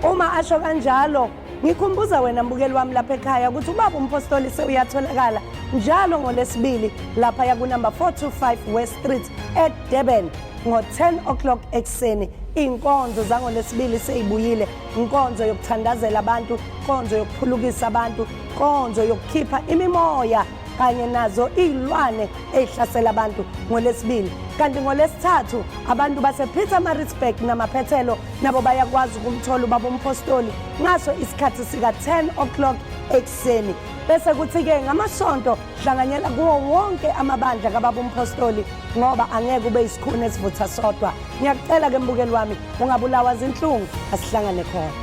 Speaker 4: Uma asho kanjalo Ngikhumbuza wena mbukeli wami lapha ekhaya ukuthi ubaba umpostoli sewuyatholakala njalo ngoLesibili lapha ya kunumber 425 West Street eDurban ngo-10 o'clock ekseni. Inkonzo zangoLesibili seyibuyile, inkonzo yokuthandazela abantu, inkonzo yokuphulukisa abantu, inkonzo yokukhipha imimoya kanye nazo izilwane ezihlasela abantu ngoLesibili. Kanti ngoLesithathu abantu basePietermaritzburg namaphethelo nabo bayakwazi ukumthola ubaba umpostoli ngaso isikhathi sika 10 o'clock ekseni. Bese kuthi-ke ngamasonto hlanganyela kuwo wonke amabandla kababa umpostoli ngoba angeke ube isikhuni esivutha sodwa. Ngiyakucela ke mbukeli wami ungabulawa zinhlungu, asihlangane khona.